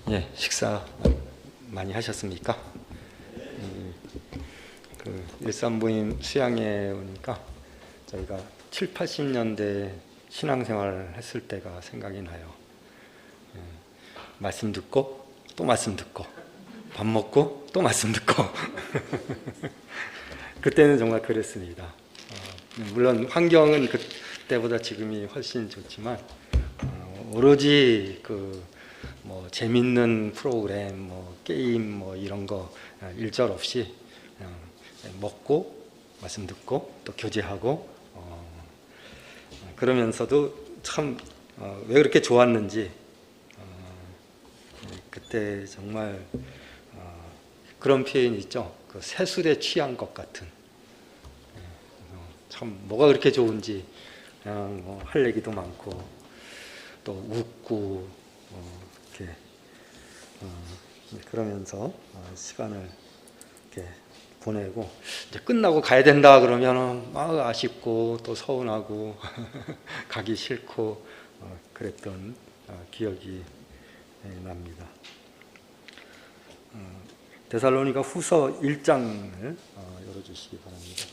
예, 식사 많이 하셨습니까? 일산부임 수양회 오니까 저희가 7, 80년대 신앙생활을 했을 때가 생각이 나요. 말씀 듣고 또 말씀 듣고 밥 먹고 또 말씀 듣고 그때는 정말 그랬습니다. 물론 환경은 그때보다 지금이 훨씬 좋지만 오로지 뭐 재밌는 프로그램, 뭐 게임, 뭐 이런 거 일절 없이 그냥 먹고 말씀 듣고 또 교제하고 그러면서도 참 왜 그렇게 좋았는지 그때 정말 그런 표현이 있죠. 그 새술에 취한 것 같은. 참 뭐가 그렇게 좋은지 그냥 뭐 할 얘기도 많고 또 웃고 이렇게 그러면서 시간을 이렇게 보내고 이제 끝나고 가야 된다 그러면 막 아쉽고 또 서운하고 가기 싫고 그랬던 기억이 납니다. 데살로니가 후서 1장을 열어주시기 바랍니다.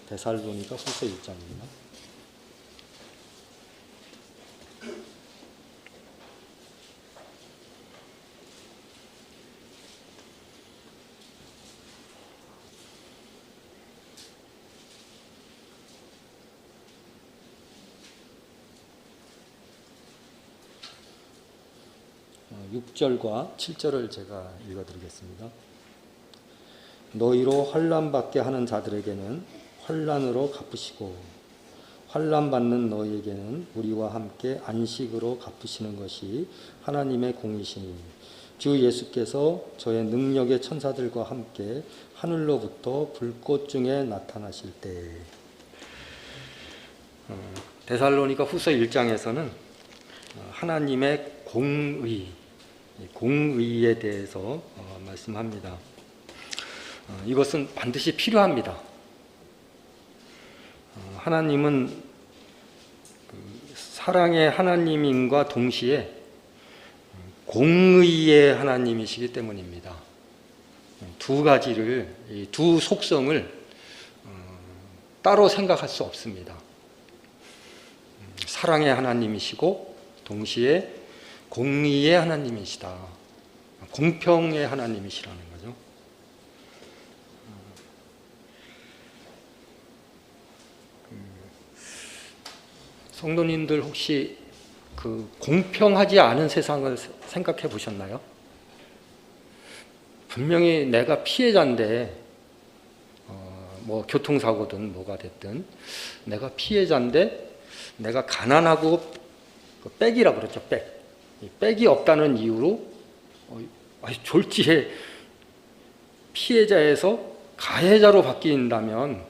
데살로니가 후서 1장입니다. 어, 6절과 7절을 제가 읽어드리겠습니다. 너희로 환난받게 하는 자들에게는 환난으로 갚으시고 환난받는 너희에게는 우리와 함께 안식으로 갚으시는 것이 하나님의 공이시니 주 예수께서 저의 능력의 천사들과 함께 하늘로부터 불꽃 중에 나타나실 때. 데살로니가 후서 1장에서는 하나님의 공의에 대해서 말씀합니다. 이것은 반드시 필요합니다. 하나님은 사랑의 하나님임과 동시에 공의의 하나님이시기 때문입니다. 두 가지를, 이 두 속성을 따로 생각할 수 없습니다. 사랑의 하나님이시고 동시에 공의의 하나님이시다. 공평의 하나님이시라는 거죠. 성도님들 혹시 공평하지 않은 세상을 생각해 보셨나요? 분명히 내가 피해자인데 뭐 교통사고든 뭐가 됐든 내가 피해자인데 내가 가난하고 백이라고 그러죠. 백이 없다는 이유로 졸지에 피해자에서 가해자로 바뀐다면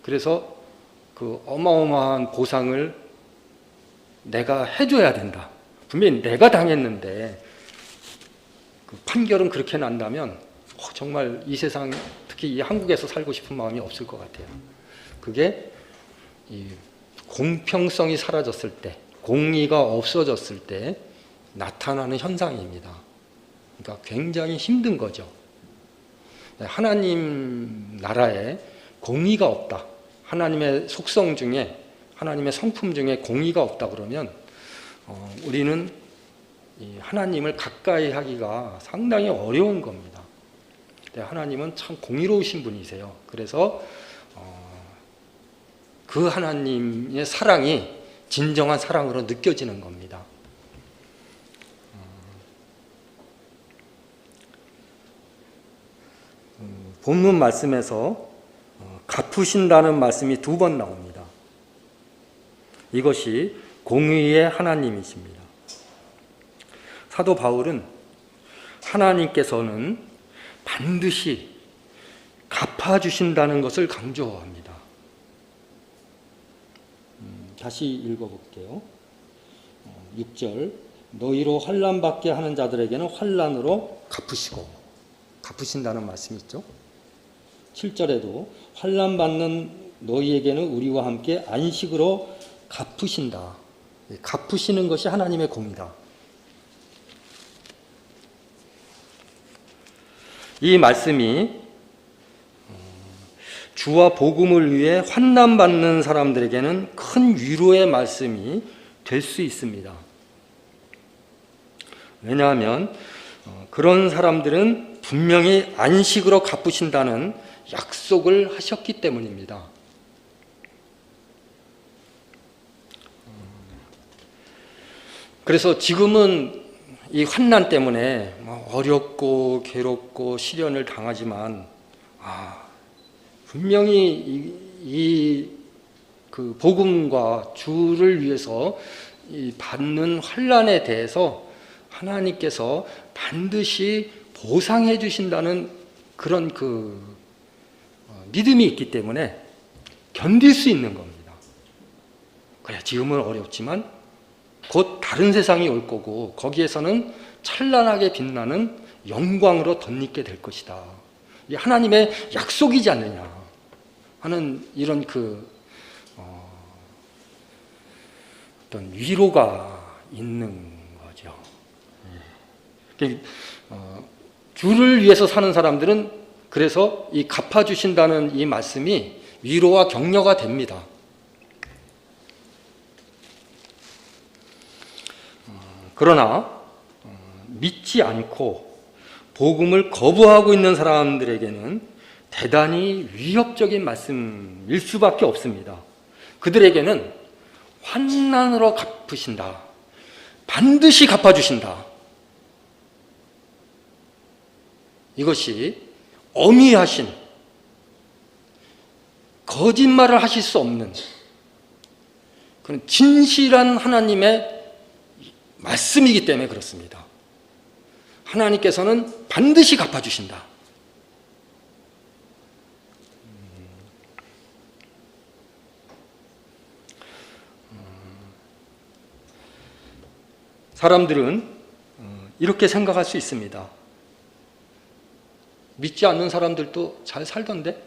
그래서 그 어마어마한 보상을 내가 해줘야 된다. 분명히 내가 당했는데 그 판결은 그렇게 난다면 정말 이 세상, 특히 이 한국에서 살고 싶은 마음이 없을 것 같아요. 그게 이 공평성이 사라졌을 때, 공의가 없어졌을 때 나타나는 현상입니다. 그러니까 굉장히 힘든 거죠. 하나님 나라에 공의가 없다. 하나님의 속성 중에, 하나님의 성품 중에 공의가 없다 그러면 우리는 이 하나님을 가까이 하기가 상당히 어려운 겁니다. 하나님은 참 공의로우신 분이세요. 그래서 그 하나님의 사랑이 진정한 사랑으로 느껴지는 겁니다. 본문 말씀에서 갚으신다는 말씀이 2번 나옵니다. 이것이 공의의 하나님이십니다. 사도 바울은 하나님께서는 반드시 갚아주신다는 것을 강조합니다. 다시 읽어볼게요. 6절 너희로 환난받게 하는 자들에게는 환난으로 갚으신다는 말씀이 있죠. 7절에도 환난받는 너희에게는 우리와 함께 안식으로 갚으신다. 갚으시는 것이 하나님의 공이다. 이 말씀이 주와 복음을 위해 환난받는 사람들에게는 큰 위로의 말씀이 될 수 있습니다. 왜냐하면 그런 사람들은 분명히 안식으로 갚으신다는 약속을 하셨기 때문입니다. 그래서 지금은 이 환난 때문에 어렵고 괴롭고 시련을 당하지만 분명히 그 복음과 주를 위해서 이 받는 환난에 대해서 하나님께서 반드시 보상해 주신다는 그런 믿음이 있기 때문에 견딜 수 있는 겁니다. 그래, 지금은 어렵지만 곧 다른 세상이 올 거고 거기에서는 찬란하게 빛나는 영광으로 덧입게 될 것이다. 이 하나님의 약속이지 않느냐 하는 이런 어떤 위로가 있는 거죠. 주를 위해서 사는 사람들은 그래서 이 갚아주신다는 이 말씀이 위로와 격려가 됩니다. 그러나 믿지 않고 복음을 거부하고 있는 사람들에게는 대단히 위협적인 말씀일 수밖에 없습니다. 그들에게는 환난으로 갚으신다. 반드시 갚아주신다. 이것이 엄위하신, 거짓말을 하실 수 없는 그런 진실한 하나님의 말씀이기 때문에 그렇습니다. 하나님께서는 반드시 갚아주신다. 사람들은 이렇게 생각할 수 있습니다. 믿지 않는 사람들도 잘 살던데?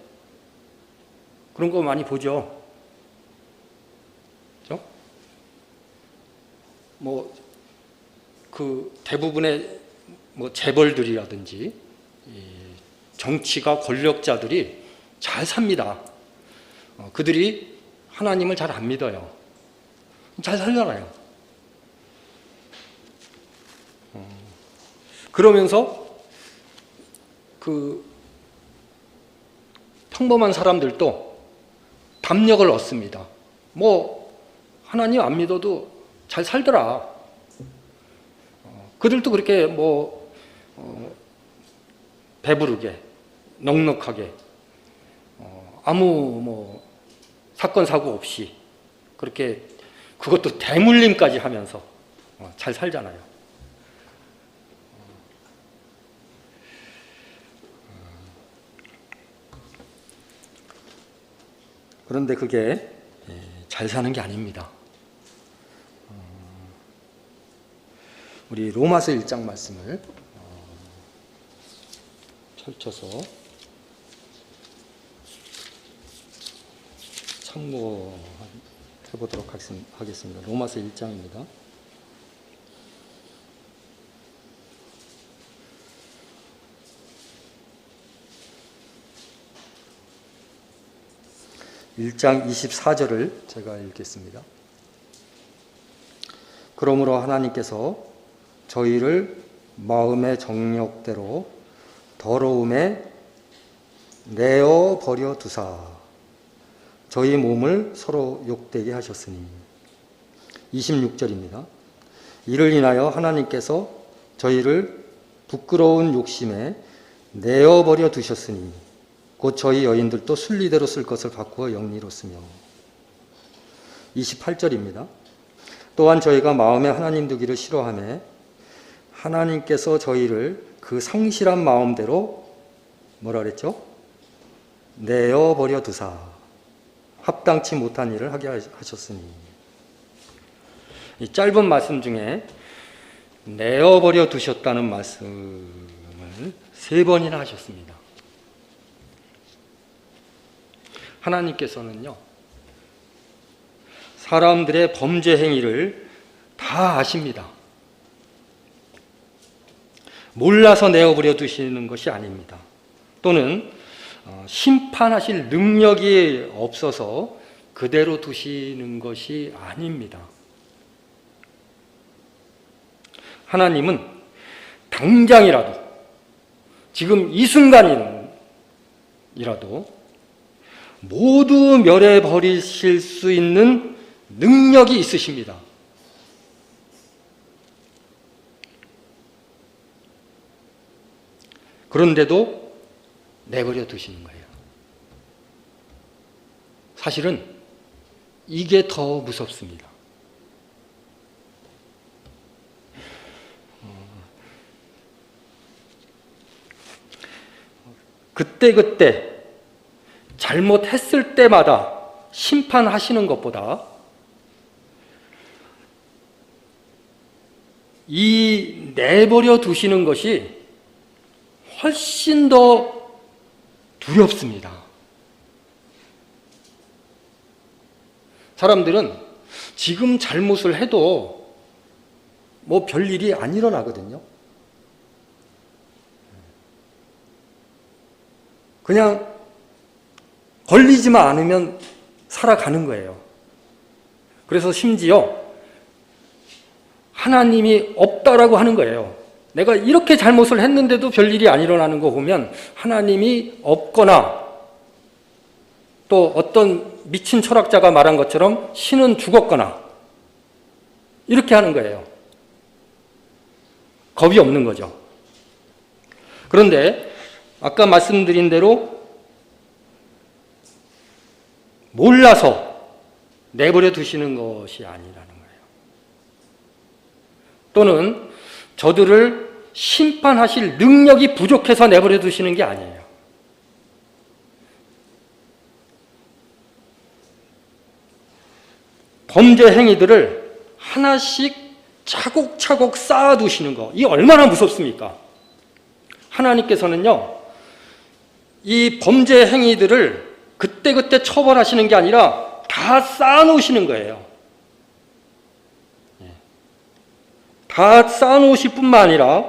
그런 거 많이 보죠. 그렇죠? 대부분의 재벌들이라든지 정치가 권력자들이 잘 삽니다. 그들이 하나님을 잘 안 믿어요. 잘 살잖아요. 그러면서 평범한 사람들도 담력을 얻습니다. 하나님 안 믿어도 잘 살더라. 그들도 그렇게 배부르게 넉넉하게 아무 사건 사고 없이 그렇게 그것도 대물림까지 하면서 잘 살잖아요. 그런데 그게 잘 사는 게 아닙니다. 우리 로마서 1장 말씀을 펼쳐서 참고해 보도록 하겠습니다. 로마서 1장입니다. (1장 24절을) 제가 읽겠습니다. 그러므로 하나님께서 저희를 마음의 정욕대로 더러움에 내어 버려 두사 저희 몸을 서로 욕되게 하셨으니. 26절입니다. 이를 인하여 하나님께서 저희를 부끄러운 욕심에 내어 버려 두셨으니 곧 저희 여인들도 순리대로 쓸 것을 바꾸어 영리로 쓰며. 28절입니다. 또한 저희가 마음에 하나님 두기를 싫어하며 하나님께서 저희를 그 성실한 마음대로 뭐라 그랬죠? 내어버려 두사 합당치 못한 일을 하게 하셨으니. 이 짧은 말씀 중에 내어버려 두셨다는 말씀을 3번이나 하셨습니다. 하나님께서는요, 사람들의 범죄 행위를 다 아십니다. 몰라서 내어버려 두시는 것이 아닙니다. 또는 심판하실 능력이 없어서 그대로 두시는 것이 아닙니다. 하나님은 당장이라도, 지금 이 순간이라도 모두 멸해 버리실 수 있는 능력이 있으십니다. 그런데도 내버려 두시는 거예요. 사실은 이게 더 무섭습니다. 그때그때 잘못했을 때마다 심판하시는 것보다 이 내버려 두시는 것이 훨씬 더 두렵습니다. 사람들은 지금 잘못을 해도 뭐 별일이 안 일어나거든요. 그냥 걸리지만 않으면 살아가는 거예요. 그래서 심지어 하나님이 없다라고 하는 거예요. 내가 이렇게 잘못을 했는데도 별일이 안 일어나는 거 보면 하나님이 없거나, 또 어떤 미친 철학자가 말한 것처럼 신은 죽었거나, 이렇게 하는 거예요. 겁이 없는 거죠. 그런데 아까 말씀드린 대로 몰라서 내버려 두시는 것이 아니라는 거예요. 또는 저들을 심판하실 능력이 부족해서 내버려 두시는 게 아니에요. 범죄 행위들을 하나씩 차곡차곡 쌓아두시는 거, 이게 얼마나 무섭습니까? 하나님께서는요, 이 범죄 행위들을 그때그때 처벌하시는 게 아니라 다 쌓아놓으시는 거예요. 다 쌓아놓으실 뿐만 아니라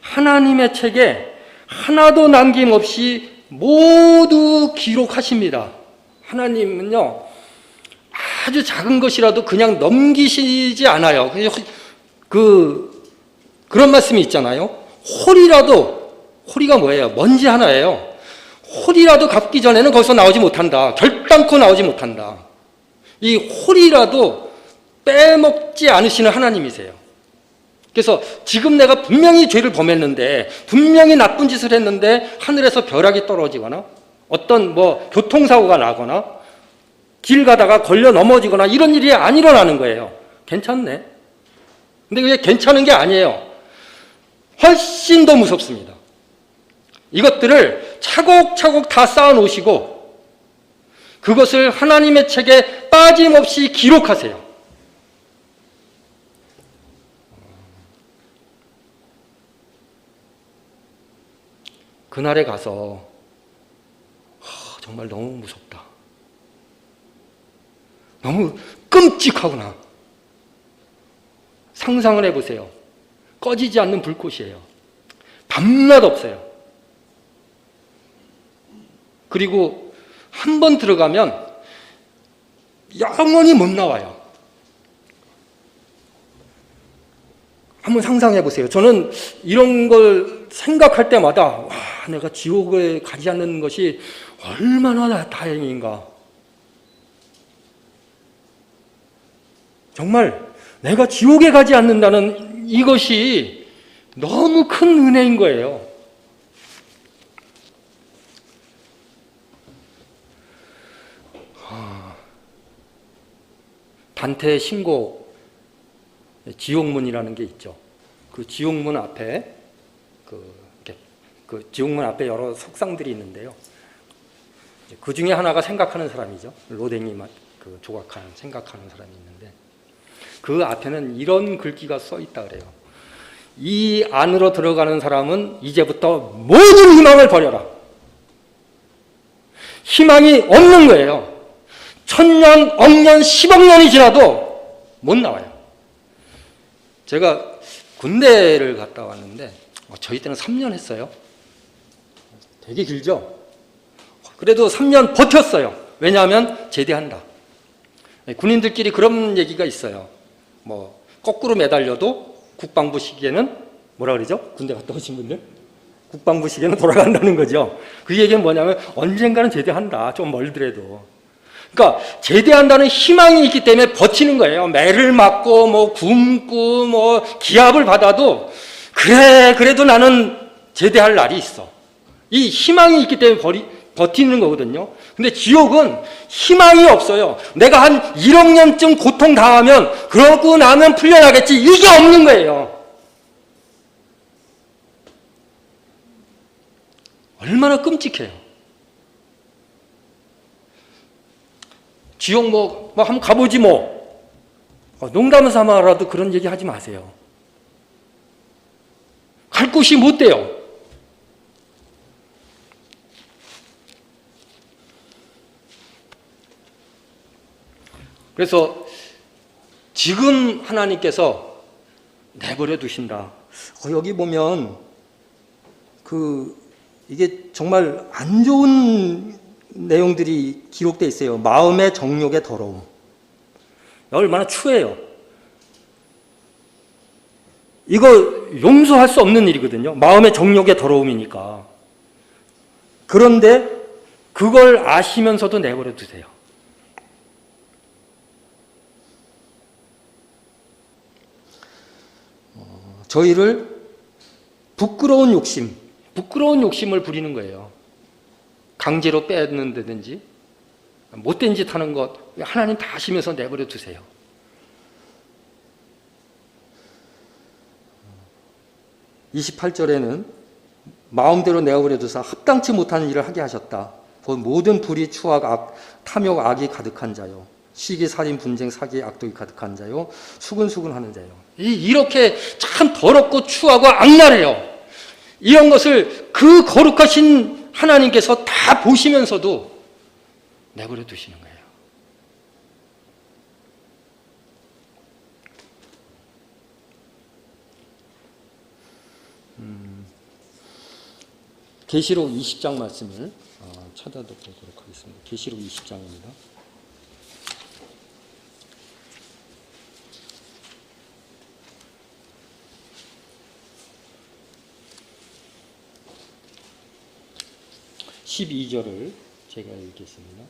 하나님의 책에 하나도 남김없이 모두 기록하십니다. 하나님은요, 아주 작은 것이라도 그냥 넘기시지 않아요. 그런 말씀이 있잖아요. 호리가 뭐예요? 먼지 하나예요. 홀이라도 갚기 전에는 거기서 나오지 못한다. 결단코 나오지 못한다. 이 홀이라도 빼먹지 않으시는 하나님이세요. 그래서 지금 내가 분명히 죄를 범했는데, 분명히 나쁜 짓을 했는데 하늘에서 벼락이 떨어지거나 어떤 교통사고가 나거나 길 가다가 걸려 넘어지거나 이런 일이 안 일어나는 거예요. 괜찮네. 근데 그게 괜찮은 게 아니에요. 훨씬 더 무섭습니다. 이것들을 차곡차곡 다 쌓아놓으시고 그것을 하나님의 책에 빠짐없이 기록하세요. 그날에 가서 정말 너무 무섭다. 너무 끔찍하구나. 상상을 해보세요. 꺼지지 않는 불꽃이에요. 밤낮 없어요. 그리고 한 번 들어가면 영원히 못 나와요. 한번 상상해 보세요. 저는 이런 걸 생각할 때마다 와, 내가 지옥에 가지 않는 것이 얼마나 다행인가. 정말 내가 지옥에 가지 않는다는 이것이 너무 큰 은혜인 거예요. 단테의 신곡 지옥문이라는 게 있죠. 그 지옥문 앞에 그 지옥문 앞에 여러 석상들이 있는데요. 그 중에 하나가 생각하는 사람이죠. 로댕이 조각한 생각하는 사람이 있는데 그 앞에는 이런 글귀가 써 있다 그래요. 이 안으로 들어가는 사람은 이제부터 모든 희망을 버려라. 희망이 없는 거예요. 1000년, 억년, 10억 년이 지나도 못 나와요. 제가 군대를 갔다 왔는데 저희 때는 3년 했어요. 되게 길죠? 그래도 3년 버텼어요. 왜냐하면 제대한다. 군인들끼리 그런 얘기가 있어요. 뭐 거꾸로 매달려도 국방부 시기에는 뭐라 그러죠? 군대 갔다 오신 분들? 국방부 시기에는 돌아간다는 거죠. 그 얘기는 뭐냐면 언젠가는 제대한다. 좀 멀더라도. 그러니까 제대한다는 희망이 있기 때문에 버티는 거예요. 매를 맞고 뭐 굶고 뭐 기합을 받아도 그래 그래도 나는 제대할 날이 있어. 이 희망이 있기 때문에 버티는 거거든요. 근데 지옥은 희망이 없어요. 내가 한 1억 년쯤 고통당하면 그러고 나면 풀려나겠지. 이게 없는 거예요. 얼마나 끔찍해요. 지옥 뭐 한번 가보지 뭐. 농담을 삼아라도 그런 얘기 하지 마세요. 갈 곳이 못 돼요. 그래서 지금 하나님께서 내버려 두신다. 여기 보면 이게 정말 안 좋은 내용들이 기록되어 있어요. 마음의 정욕의 더러움. 얼마나 추해요. 이거 용서할 수 없는 일이거든요. 마음의 정욕의 더러움이니까. 그런데 그걸 아시면서도 내버려 두세요. 저희를 부끄러운 욕심을 부리는 거예요. 강제로 뺏는다든지 못된 짓 하는 것 하나님 다 아시면서 내버려 두세요. (28절에는) 마음대로 내버려 두사 합당치 못한 일을 하게 하셨다. 모든 불의, 추악, 탐욕, 악이 가득한 자요. 시기, 살인, 분쟁, 사기, 악독이 가득한 자요. 수근수근하는 자요. 이렇게 참 더럽고 추하고 악랄해요. 이런 것을 그 거룩하신 하나님께서 다 보시면서도 내버려 두시는 거예요. 계시록 20장 말씀을 찾아보도록 하겠습니다. 계시록 20장입니다. (12절을) 제가 읽겠습니다.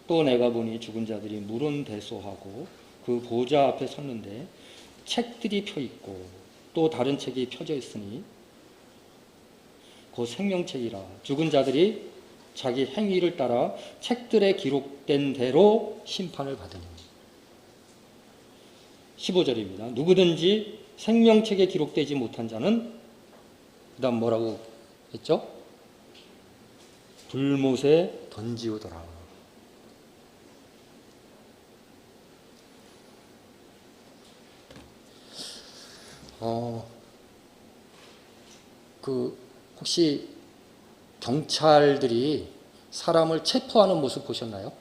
또 내가 보니 죽은 자들이 물은대소하고 그 보좌 앞에 섰는데 책들이 펴있고 또 다른 책이 펴져 있으니 곧 생명책이라. 죽은 자들이 자기 행위를 따라 책들에 기록된 대로 심판을 받으니. 15절입니다. 누구든지 생명책에 기록되지 못한 자는 그 다음 뭐라고 했죠? 불못에 던지우더라. 혹시 경찰들이 사람을 체포하는 모습 보셨나요?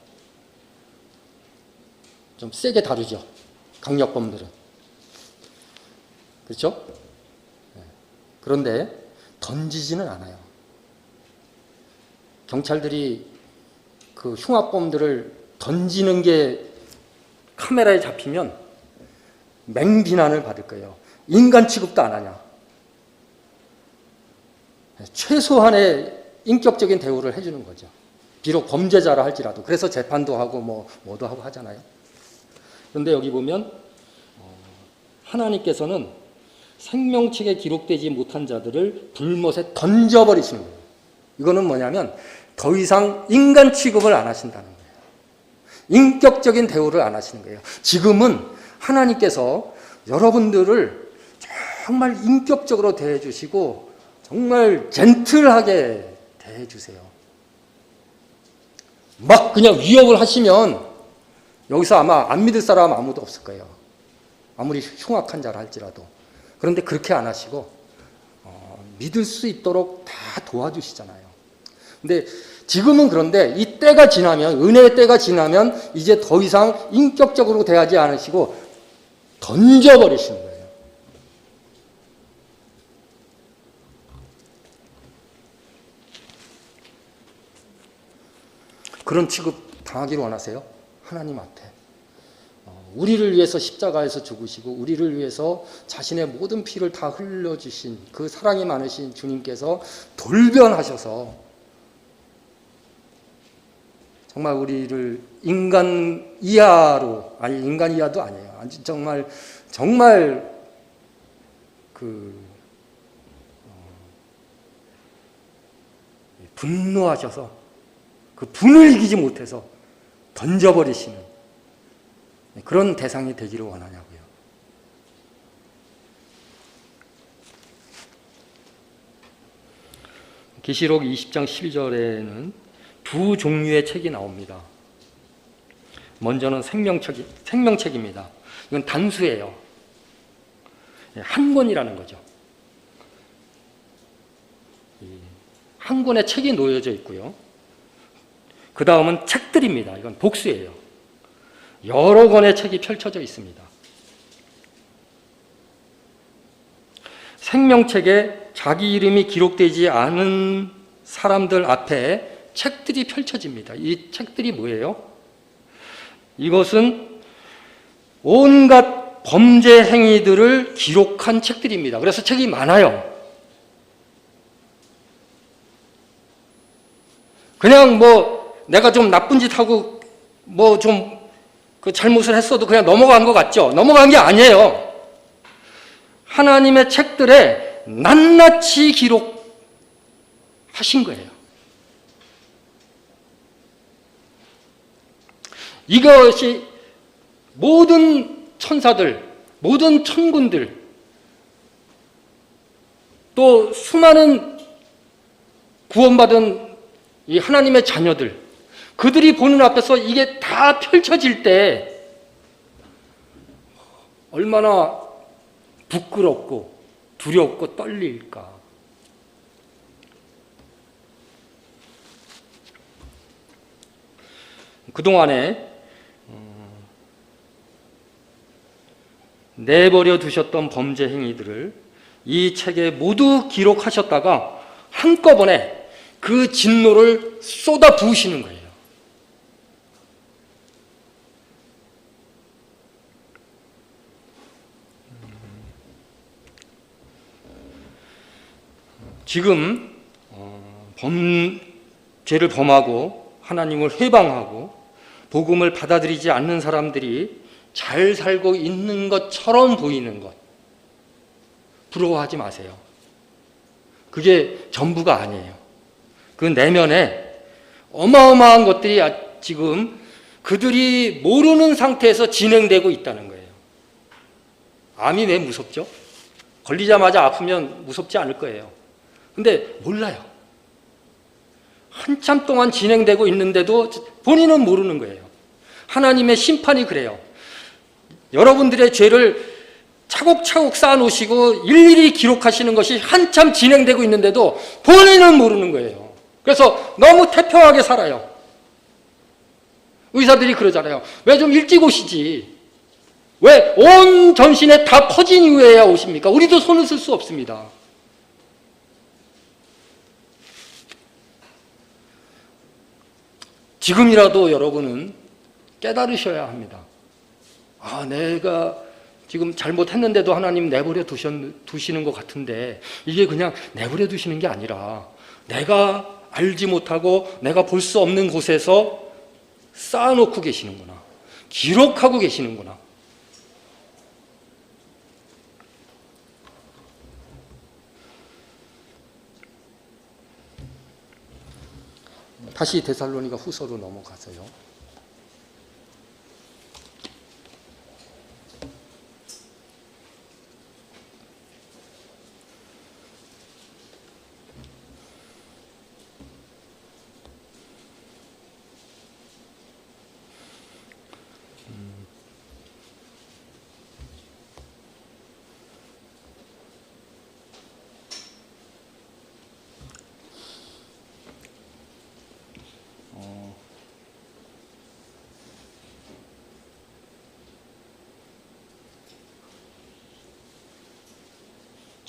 좀 세게 다루죠. 강력범들은. 그렇죠? 그런데 던지지는 않아요. 경찰들이 그 흉악범들을 던지는 게 카메라에 잡히면 맹비난을 받을 거예요. 인간 취급도 안 하냐. 최소한의 인격적인 대우를 해주는 거죠. 비록 범죄자라 할지라도. 그래서 재판도 하고 뭐도 하고 하잖아요. 그런데 여기 보면 하나님께서는 생명책에 기록되지 못한 자들을 불못에 던져버리시는 거예요. 이거는 뭐냐면 더 이상 인간 취급을 안 하신다는 거예요. 인격적인 대우를 안 하시는 거예요. 지금은 하나님께서 여러분들을 정말 인격적으로 대해주시고 정말 젠틀하게 대해주세요. 막 그냥 위협을 하시면 여기서 아마 안 믿을 사람 아무도 없을 거예요. 아무리 흉악한 자라 할지라도. 그런데 그렇게 안 하시고 믿을 수 있도록 다 도와주시잖아요. 근데 지금은 그런데 이 때가 지나면, 은혜의 때가 지나면 이제 더 이상 인격적으로 대하지 않으시고 던져버리시는 거예요. 그런 취급 당하기를 원하세요? 하나님 앞에. 우리를 위해서 십자가에서 죽으시고 우리를 위해서 자신의 모든 피를 다 흘려주신 그 사랑이 많으신 주님께서 돌변하셔서 정말 우리를 인간 이하로, 아니 인간 이하도 아니에요. 정말 분노하셔서 그 분을 이기지 못해서 던져버리시는 그런 대상이 되기를 원하냐고요. 계시록 20장 12절에는 두 종류의 책이 나옵니다. 먼저는 생명책입니다. 이건 단수예요. 한 권이라는 거죠. 한 권의 책이 놓여져 있고요. 그 다음은 책들입니다. 이건 복수예요. 여러 권의 책이 펼쳐져 있습니다. 생명책에 자기 이름이 기록되지 않은 사람들 앞에 책들이 펼쳐집니다. 이 책들이 뭐예요? 이것은 온갖 범죄 행위들을 기록한 책들입니다. 그래서 책이 많아요. 그냥 내가 좀 나쁜 짓 하고 그 잘못을 했어도 그냥 넘어간 것 같죠? 넘어간 게 아니에요. 하나님의 책들에 낱낱이 기록하신 거예요. 이것이 모든 천사들, 모든 천군들, 또 수많은 구원받은 이 하나님의 자녀들, 그들이 보는 앞에서 이게 다 펼쳐질 때 얼마나 부끄럽고 두렵고 떨릴까. 그동안에 내버려 두셨던 범죄 행위들을 이 책에 모두 기록하셨다가 한꺼번에 그 진노를 쏟아 부으시는 거예요. 지금 죄를 범하고 하나님을 회방하고 복음을 받아들이지 않는 사람들이 잘 살고 있는 것처럼 보이는 것, 부러워하지 마세요. 그게 전부가 아니에요. 그 내면에 어마어마한 것들이 지금 그들이 모르는 상태에서 진행되고 있다는 거예요. 암이 왜 무섭죠? 걸리자마자 아프면 무섭지 않을 거예요. 근데 몰라요. 한참 동안 진행되고 있는데도 본인은 모르는 거예요. 하나님의 심판이 그래요. 여러분들의 죄를 차곡차곡 쌓아놓으시고 일일이 기록하시는 것이 한참 진행되고 있는데도 본인은 모르는 거예요. 그래서 너무 태평하게 살아요. 의사들이 그러잖아요. 왜 좀 일찍 오시지? 왜 온 전신에 다 퍼진 이후에야 오십니까? 우리도 손을 쓸 수 없습니다. 지금이라도 여러분은 깨달으셔야 합니다. 내가 지금 잘못했는데도 하나님 내버려 두시는 것 같은데 이게 그냥 내버려 두시는 게 아니라 내가 알지 못하고 내가 볼 수 없는 곳에서 쌓아놓고 계시는구나. 기록하고 계시는구나. 다시 데살로니가 후서로 넘어가서요.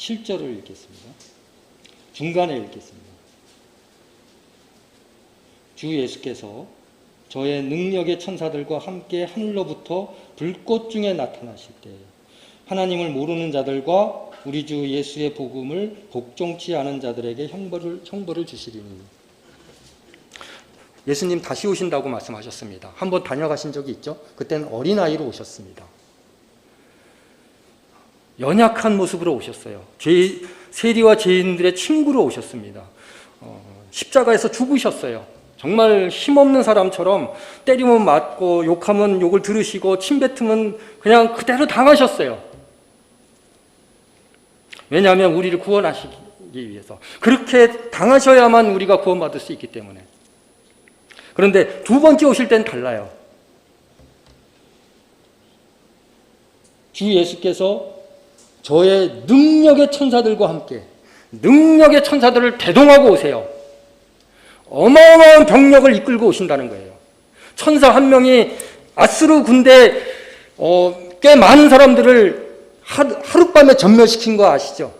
7절을 읽겠습니다. 중간에 읽겠습니다. 주 예수께서 저의 능력의 천사들과 함께 하늘로부터 불꽃 중에 나타나실 때 하나님을 모르는 자들과 우리 주 예수의 복음을 복종치 않은 자들에게 형벌을 주시리니. 예수님 다시 오신다고 말씀하셨습니다. 한번 다녀가신 적이 있죠? 그때는 어린아이로 오셨습니다. 연약한 모습으로 오셨어요. 세리와 죄인들의 친구로 오셨습니다. 십자가에서 죽으셨어요. 정말 힘없는 사람처럼 때리면 맞고 욕하면 욕을 들으시고 침 뱉으면 그냥 그대로 당하셨어요. 왜냐하면 우리를 구원하시기 위해서. 그렇게 당하셔야만 우리가 구원받을 수 있기 때문에. 그런데 두 번째 오실 때는 달라요. 주 예수께서 저의 능력의 천사들과 함께 능력의 천사들을 대동하고 오세요. 어마어마한 병력을 이끌고 오신다는 거예요. 천사 한 명이 아수르 군대 꽤 많은 사람들을 하룻밤에 전멸시킨 거 아시죠?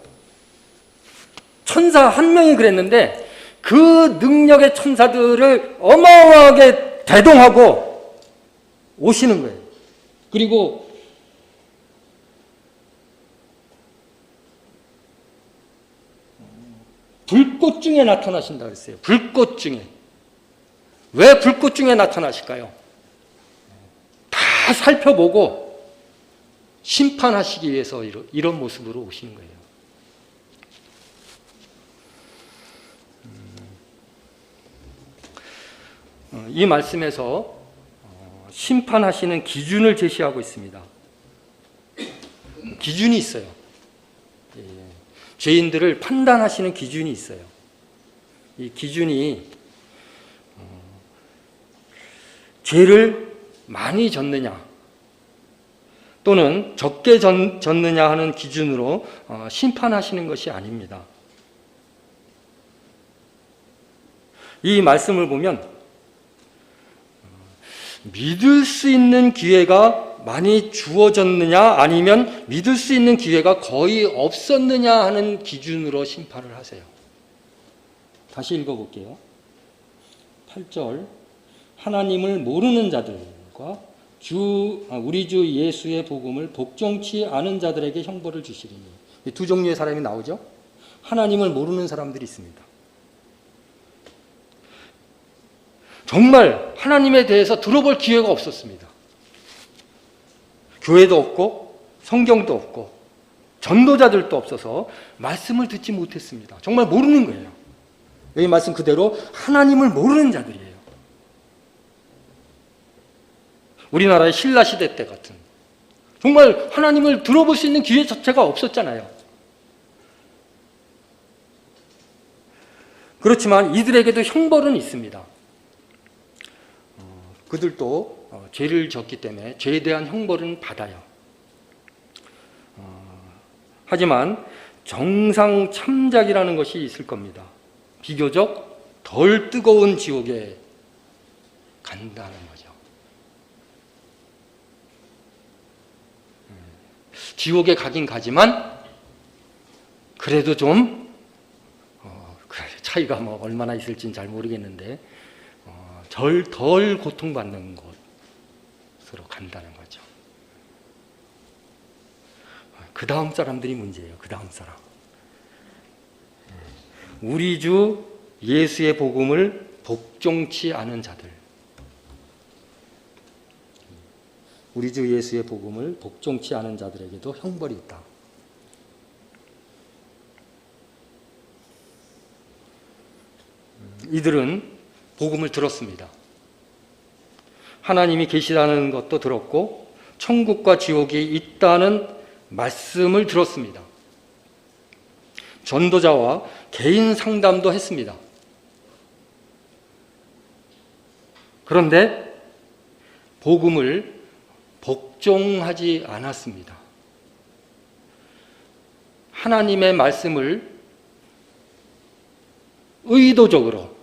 천사 한 명이 그랬는데 그 능력의 천사들을 어마어마하게 대동하고 오시는 거예요. 그리고 불꽃 중에 나타나신다 그랬어요. 불꽃 중에. 왜 불꽃 중에 나타나실까요? 다 살펴보고 심판하시기 위해서 이런 모습으로 오시는 거예요. 이 말씀에서 심판하시는 기준을 제시하고 있습니다. 기준이 있어요. 죄인들을 판단하시는 기준이 있어요. 이 기준이 죄를 많이 졌느냐 또는 적게 졌느냐 하는 기준으로 심판하시는 것이 아닙니다. 이 말씀을 보면 믿을 수 있는 기회가 많이 주어졌느냐 아니면 믿을 수 있는 기회가 거의 없었느냐 하는 기준으로 심판을 하세요. 다시 읽어볼게요. 8절 하나님을 모르는 자들과 우리 주 예수의 복음을 복종치 않은 자들에게 형벌을 주시리니. 두 종류의 사람이 나오죠. 하나님을 모르는 사람들이 있습니다. 정말 하나님에 대해서 들어볼 기회가 없었습니다. 교회도 없고 성경도 없고 전도자들도 없어서 말씀을 듣지 못했습니다. 정말 모르는 거예요. 여기 말씀 그대로 하나님을 모르는 자들이에요. 우리나라의 신라시대 때 같은 정말 하나님을 들어볼 수 있는 기회 자체가 없었잖아요. 그렇지만 이들에게도 형벌은 있습니다. 그들도 죄를 졌기 때문에 죄에 대한 형벌은 받아요. 하지만 정상 참작이라는 것이 있을 겁니다. 비교적 덜 뜨거운 지옥에 간다는 거죠. 지옥에 가긴 가지만 그래도 좀 차이가 뭐 얼마나 있을지는 잘 모르겠는데 덜 고통받는 곳으로 간다는 거죠. 그 다음 사람들이 문제예요. 그 다음 사람. 우리 주 예수의 복음을 복종치 않은 자들. 우리 주 예수의 복음을 복종치 않은 자들에게도 형벌이 있다. 이들은 복음을 들었습니다. 하나님이 계시다는 것도 들었고 천국과 지옥이 있다는 말씀을 들었습니다. 전도자와 개인 상담도 했습니다. 그런데 복음을 복종하지 않았습니다. 하나님의 말씀을 의도적으로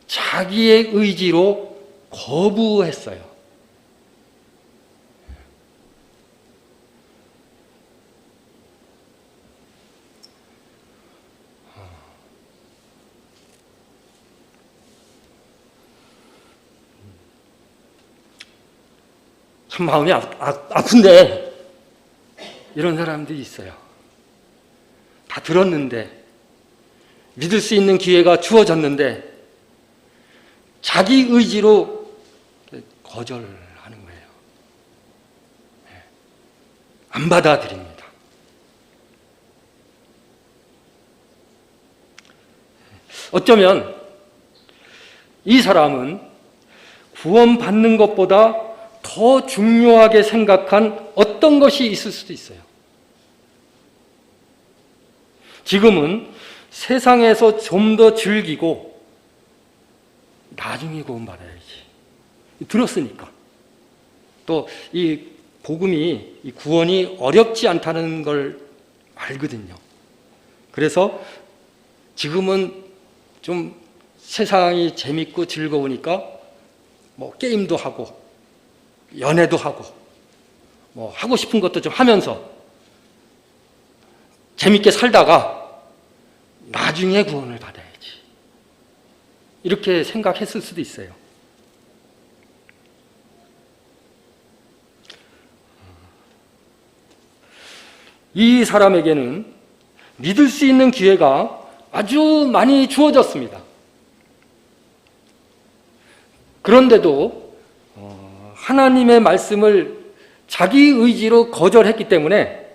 자기의 의지로 거부했어요. 참 마음이 아픈데 이런 사람들이 있어요. 다 들었는데 믿을 수 있는 기회가 주어졌는데 자기 의지로 거절하는 거예요. 안 받아들입니다. 어쩌면 이 사람은 구원받는 것보다 더 중요하게 생각한 어떤 것이 있을 수도 있어요. 지금은 세상에서 좀 더 즐기고 나중에 구원받아야지. 들었으니까. 또 이 복음이, 이 구원이 어렵지 않다는 걸 알거든요. 그래서 지금은 좀 세상이 재밌고 즐거우니까 뭐 게임도 하고 연애도 하고 뭐 하고 싶은 것도 좀 하면서 재밌게 살다가 나중에 구원을 받아야지. 이렇게 생각했을 수도 있어요. 이 사람에게는 믿을 수 있는 기회가 아주 많이 주어졌습니다. 그런데도 하나님의 말씀을 자기 의지로 거절했기 때문에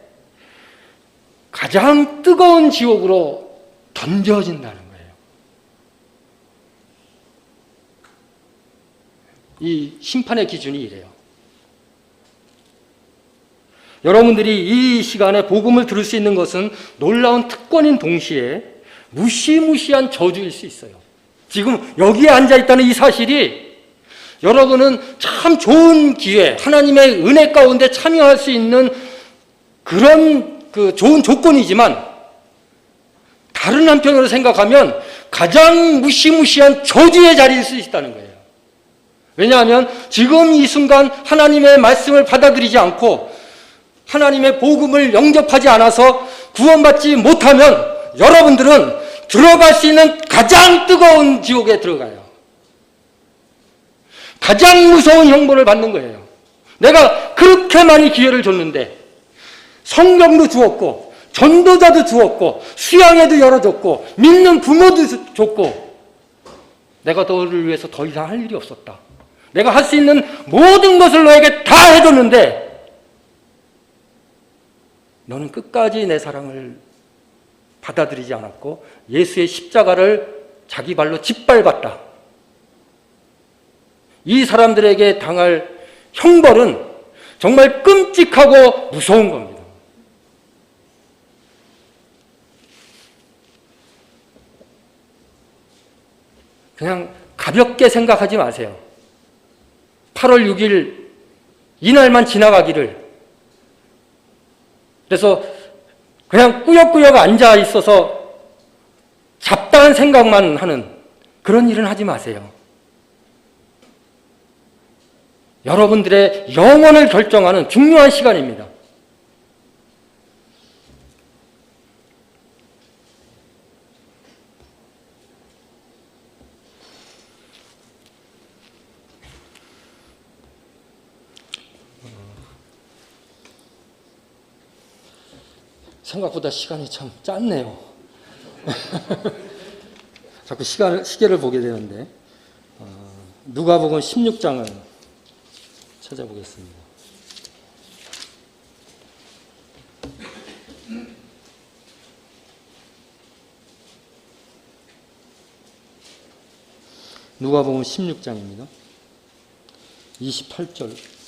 가장 뜨거운 지옥으로 던져진다는 거예요. 이 심판의 기준이 이래요. 여러분들이 이 시간에 복음을 들을 수 있는 것은 놀라운 특권인 동시에 무시무시한 저주일 수 있어요. 지금 여기에 앉아있다는 이 사실이 여러분은 참 좋은 기회, 하나님의 은혜 가운데 참여할 수 있는 그런 좋은 조건이지만 다른 한편으로 생각하면 가장 무시무시한 저주의 자리일 수 있다는 거예요. 왜냐하면 지금 이 순간 하나님의 말씀을 받아들이지 않고 하나님의 복음을 영접하지 않아서 구원받지 못하면 여러분들은 들어갈 수 있는 가장 뜨거운 지옥에 들어가요. 가장 무서운 형벌을 받는 거예요. 내가 그렇게 많이 기회를 줬는데 성경도 주었고 전도자도 주었고 수양회도 열어줬고 믿는 부모도 줬고 내가 너를 위해서 더 이상 할 일이 없었다. 내가 할 수 있는 모든 것을 너에게 다 해줬는데 너는 끝까지 내 사랑을 받아들이지 않았고 예수의 십자가를 자기 발로 짓밟았다. 이 사람들에게 당할 형벌은 정말 끔찍하고 무서운 겁니다. 그냥 가볍게 생각하지 마세요. 8월 6일 이날만 지나가기를. 그래서 그냥 꾸역꾸역 앉아 있어서 잡다한 생각만 하는 그런 일은 하지 마세요. 여러분들의 영혼을 결정하는 중요한 시간입니다. 생각보다 시간이 참 짧네요. 자꾸 시계를 보게 되는데 누가복음 16장을 찾아보겠습니다. 누가복음 16장입니다. 28절.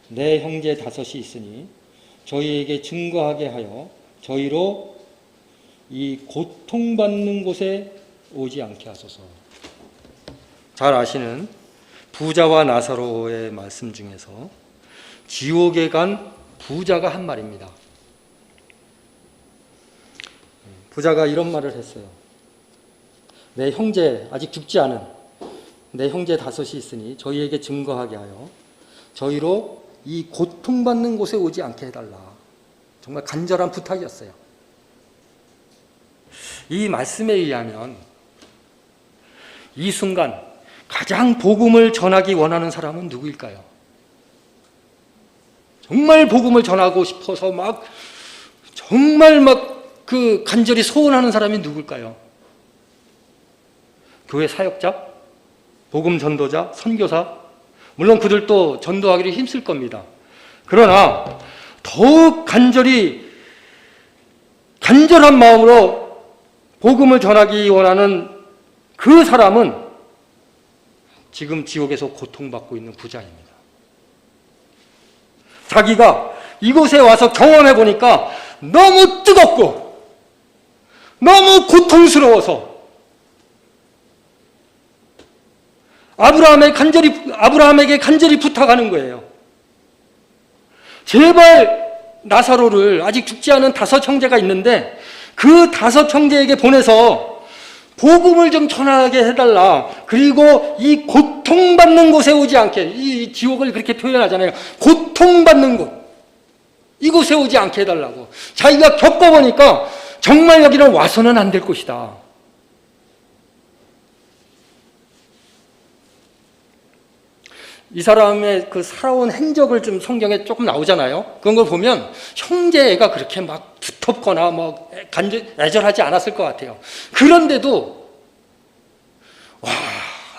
내 형제 다섯이 있으니 저희에게 증거하게 하여 저희로 이 고통받는 곳에 오지 않게 하소서. 잘 아시는 부자와 나사로의 말씀 중에서 지옥에 간 부자가 한 말입니다. 부자가 이런 말을 했어요. 내 형제, 아직 죽지 않은 내 형제 다섯이 있으니 저희에게 증거하게 하여 저희로 이 고통받는 곳에 오지 않게 해달라. 정말 간절한 부탁이었어요. 이 말씀에 의하면 이 순간 가장 복음을 전하기 원하는 사람은 누구일까요? 정말 복음을 전하고 싶어서 정말 그 간절히 소원하는 사람이 누굴까요? 교회 사역자, 복음 전도자, 선교사, 물론 그들도 전도하기를 힘쓸 겁니다. 그러나 더욱 간절한 마음으로 복음을 전하기 원하는 그 사람은 지금 지옥에서 고통받고 있는 부자입니다. 자기가 이곳에 와서 경험해 보니까 너무 뜨겁고 너무 고통스러워서 아브라함에게 간절히 부탁하는 거예요. 제발 나사로를, 아직 죽지 않은 5 형제가 있는데 그 5 형제에게 보내서 복음을 좀 전하게 해달라. 그리고 이 고통받는 곳에 오지 않게, 이 지옥을 그렇게 표현하잖아요. 고통받는 곳, 이곳에 오지 않게 해달라고. 자기가 겪어보니까 정말 여기는 와서는 안 될 곳이다. 이 사람의 그 살아온 행적을 좀 성경에 조금 나오잖아요. 그런 걸 보면 형제애가 그렇게 두텁거나 애절하지 않았을 것 같아요. 그런데도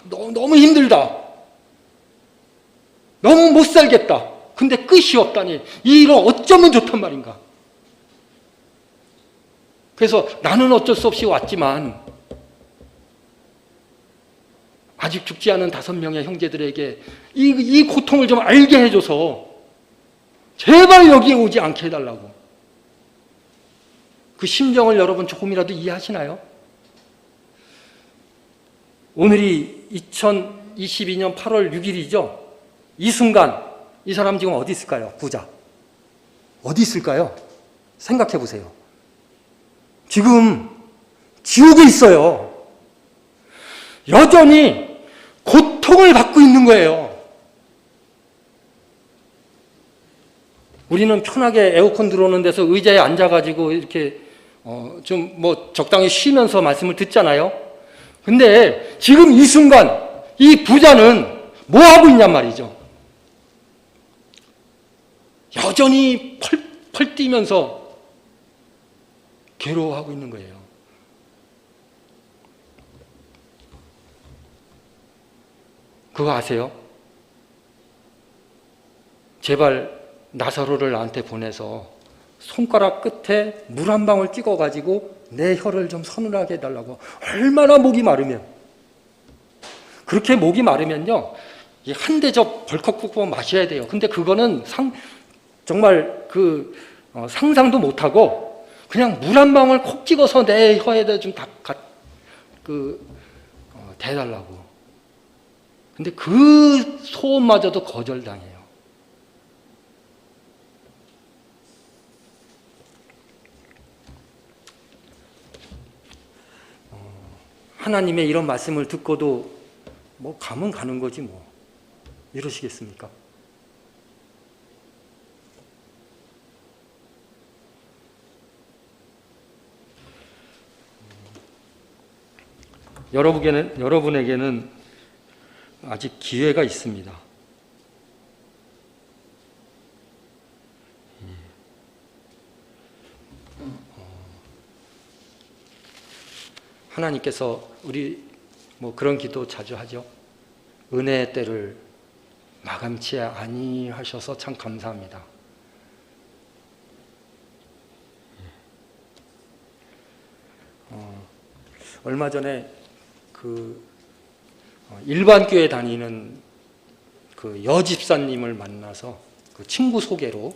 너무 힘들다. 너무 못 살겠다. 근데 끝이 없다니 이 일은 어쩌면 좋단 말인가. 그래서 나는 어쩔 수 없이 왔지만 아직 죽지 않은 5명의 형제들에게 이 고통을 좀 알게 해줘서 제발 여기에 오지 않게 해달라고. 그 심정을 여러분 조금이라도 이해하시나요? 오늘이 2022년 8월 6일이죠. 이 순간 이 사람 지금 어디 있을까요? 부자. 어디 있을까요? 생각해 보세요. 지금 지옥에 있어요. 여전히 고통을 받고 있는 거예요. 우리는 편하게 에어컨 들어오는 데서 의자에 앉아가지고 이렇게 좀 적당히 쉬면서 말씀을 듣잖아요. 근데 지금 이 순간 이 부자는 뭐 하고 있냔 말이죠. 여전히 펄펄 뛰면서 괴로워하고 있는 거예요. 그거 아세요? 제발 나사로를 나한테 보내서 손가락 끝에 물 한 방울 찍어가지고 내 혀를 좀 서늘하게 해달라고. 얼마나 목이 마르면. 그렇게 목이 마르면요, 한 대접 벌컥 붓고 마셔야 돼요. 근데 그거는 정말 상상도 못하고 그냥 물 한 방울 콕 찍어서 내 혀에다 좀 대달라고. 근데 그 소원마저도 거절당해요. 하나님의 이런 말씀을 듣고도 가면 가는 거지 이러시겠습니까? 여러분에게는 아직 기회가 있습니다. 하나님께서 우리 그런 기도 자주 하죠. 은혜의 때를 마감치 아니하셔서 참 감사합니다. 얼마 전에 일반 교회 다니는 여집사님을 만나서 친구 소개로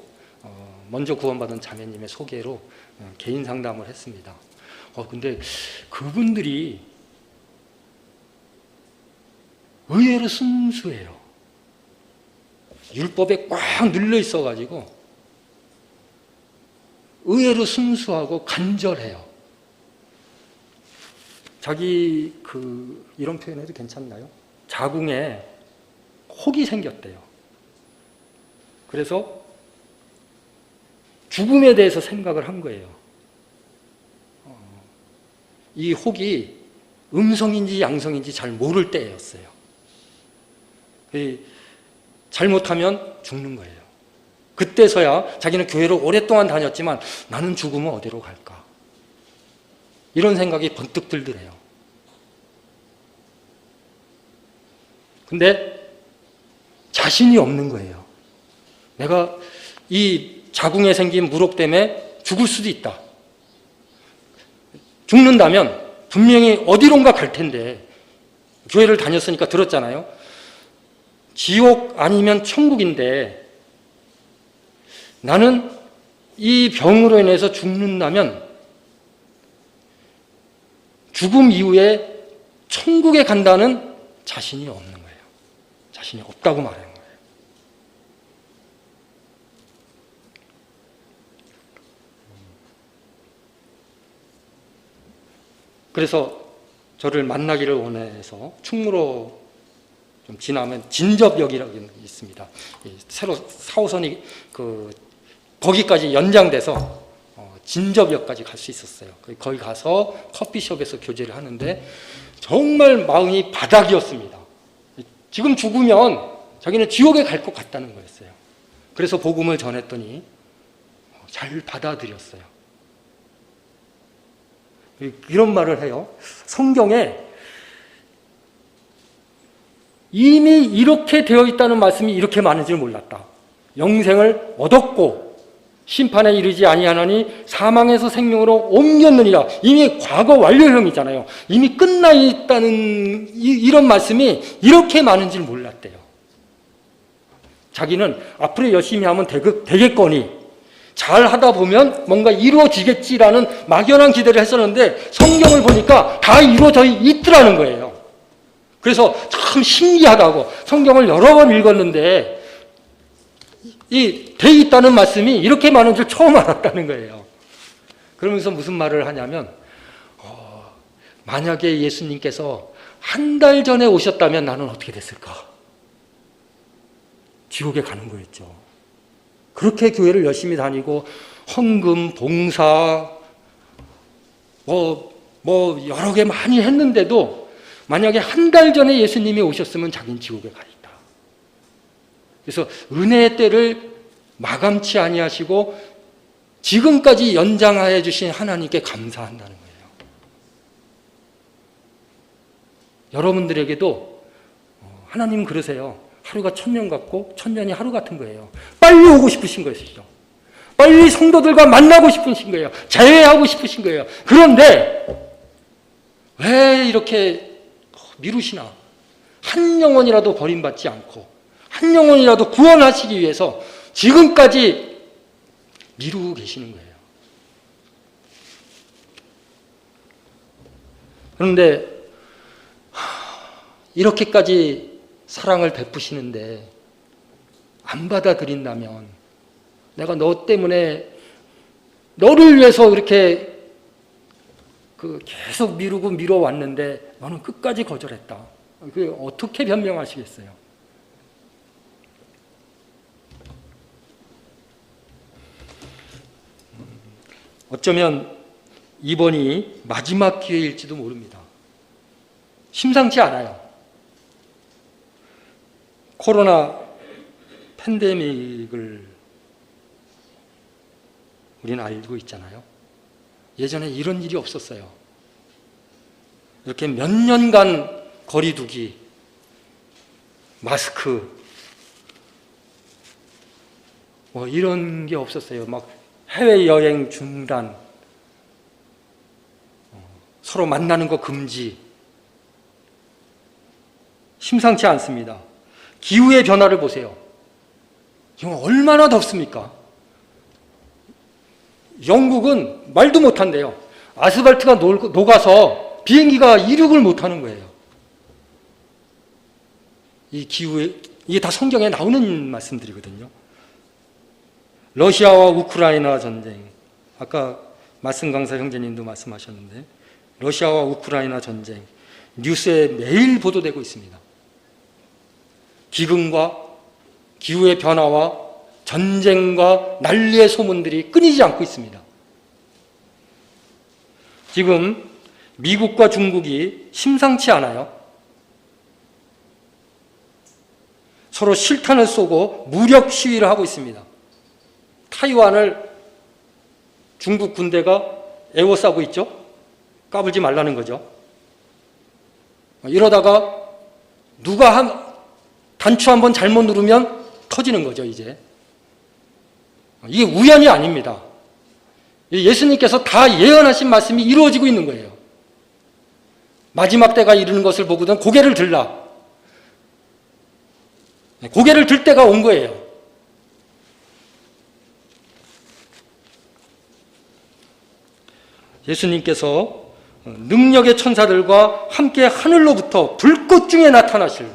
먼저 구원받은 자매님의 소개로 개인 상담을 했습니다. 근데 그분들이 의외로 순수해요. 율법에 꽉 눌려 있어가지고 의외로 순수하고 간절해요. 자기 이런 표현해도 괜찮나요? 자궁에 혹이 생겼대요. 그래서 죽음에 대해서 생각을 한 거예요. 이 혹이 음성인지 양성인지 잘 모를 때였어요. 잘못하면 죽는 거예요. 그때서야 자기는 교회를 오랫동안 다녔지만 나는 죽으면 어디로 갈까? 이런 생각이 번뜩 들더래요. 근데 자신이 없는 거예요. 내가 이 자궁에 생긴 물혹 때문에 죽을 수도 있다. 죽는다면 분명히 어디론가 갈 텐데, 교회를 다녔으니까 들었잖아요. 지옥 아니면 천국인데 나는 이 병으로 인해서 죽는다면 죽음 이후에 천국에 간다는 자신이 없는 거예요. 자신이 없다고 말하는 거예요. 그래서 저를 만나기를 원해서 충무로 좀 지나면 진접역이라고 있습니다. 새로 4호선이 거기까지 연장돼서 진접역까지 갈 수 있었어요. 거기 가서 커피숍에서 교제를 하는데 정말 마음이 바닥이었습니다. 지금 죽으면 자기는 지옥에 갈 것 같다는 거였어요. 그래서 복음을 전했더니 잘 받아들였어요. 이런 말을 해요. 성경에 이미 이렇게 되어 있다는 말씀이 이렇게 많은 줄 몰랐다. 영생을 얻었고 심판에 이르지 아니하나니 사망에서 생명으로 옮겼느니라. 이미 과거 완료형이잖아요. 이미 끝나 있다는 이런 말씀이 이렇게 많은 줄 몰랐대요. 자기는 앞으로 열심히 하면 되겠거니 잘 하다 보면 뭔가 이루어지겠지라는 막연한 기대를 했었는데 성경을 보니까 다 이루어져 있더라는 거예요. 그래서 참 신기하다고 성경을 여러 번 읽었는데 돼 있다는 말씀이 이렇게 많은 줄 처음 알았다는 거예요. 그러면서 무슨 말을 하냐면 만약에 예수님께서 한 달 전에 오셨다면 나는 어떻게 됐을까? 지옥에 가는 거였죠. 그렇게 교회를 열심히 다니고 헌금, 봉사 뭐 여러 개 많이 했는데도 만약에 한 달 전에 예수님이 오셨으면 자기는 지옥에 가 있다. 그래서 은혜의 때를 마감치 아니하시고 지금까지 연장하여 주신 하나님께 감사한다는 거예요. 여러분들에게도 하나님 그러세요. 하루가 1000년 같고 1000년이 하루 같은 거예요. 빨리 오고 싶으신 것이죠. 빨리 성도들과 만나고 싶으신 거예요. 자유하고 싶으신 거예요. 그런데 왜 이렇게 미루시나? 한 영혼이라도 버림받지 않고 한 영혼이라도 구원하시기 위해서 지금까지 미루고 계시는 거예요. 그런데 이렇게까지 사랑을 베푸시는데 안 받아들인다면 내가 너 때문에 너를 위해서 이렇게 계속 미루고 미뤄왔는데 너는 끝까지 거절했다. 그게 어떻게 변명하시겠어요? 어쩌면 이번이 마지막 기회일지도 모릅니다. 심상치 않아요. 코로나 팬데믹을 우리는 알고 있잖아요. 예전에 이런 일이 없었어요. 이렇게 몇 년간 거리두기, 마스크 뭐 이런 게 없었어요. 막 해외여행 중단, 서로 만나는 거 금지. 심상치 않습니다. 기후의 변화를 보세요. 지금 얼마나 덥습니까? 영국은 말도 못한대요. 아스팔트가 녹아서 비행기가 이륙을 못하는 거예요. 이 기후에, 이게 다 성경에 나오는 말씀들이거든요. 러시아와 우크라이나 전쟁, 아까 말씀 강사 형제님도 말씀하셨는데 러시아와 우크라이나 전쟁 뉴스에 매일 보도되고 있습니다. 기근과 기후의 변화와 전쟁과 난리의 소문들이 끊이지 않고 있습니다. 지금 미국과 중국이 심상치 않아요. 서로 실탄을 쏘고 무력 시위를 하고 있습니다. 타이완을 중국 군대가 에워싸고 있죠. 까불지 말라는 거죠. 이러다가 누가 단추 한번 잘못 누르면 터지는 거죠, 이제. 이게 우연이 아닙니다. 예수님께서 다 예언하신 말씀이 이루어지고 있는 거예요. 마지막 때가 이르는 것을 보거든 고개를 들라. 고개를 들 때가 온 거예요. 예수님께서 능력의 천사들과 함께 하늘로부터 불꽃 중에 나타나실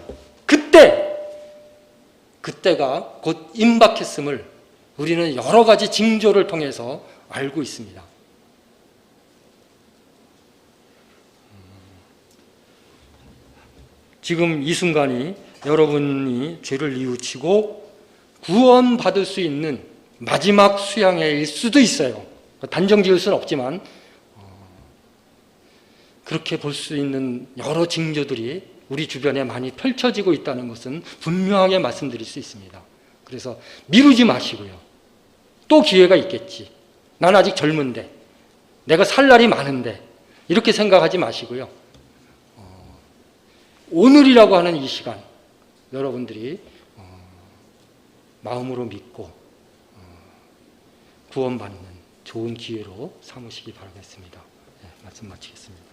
그때가 곧 임박했음을 우리는 여러 가지 징조를 통해서 알고 있습니다. 지금 이 순간이 여러분이 죄를 뉘우치고 구원받을 수 있는 마지막 수양회일 수도 있어요. 단정 지을 수는 없지만 그렇게 볼 수 있는 여러 징조들이 우리 주변에 많이 펼쳐지고 있다는 것은 분명하게 말씀드릴 수 있습니다. 그래서 미루지 마시고요. 또 기회가 있겠지. 난 아직 젊은데, 내가 살 날이 많은데, 이렇게 생각하지 마시고요. 오늘이라고 하는 이 시간, 여러분들이 마음으로 믿고 구원받는 좋은 기회로 삼으시기 바라겠습니다. 네, 말씀 마치겠습니다.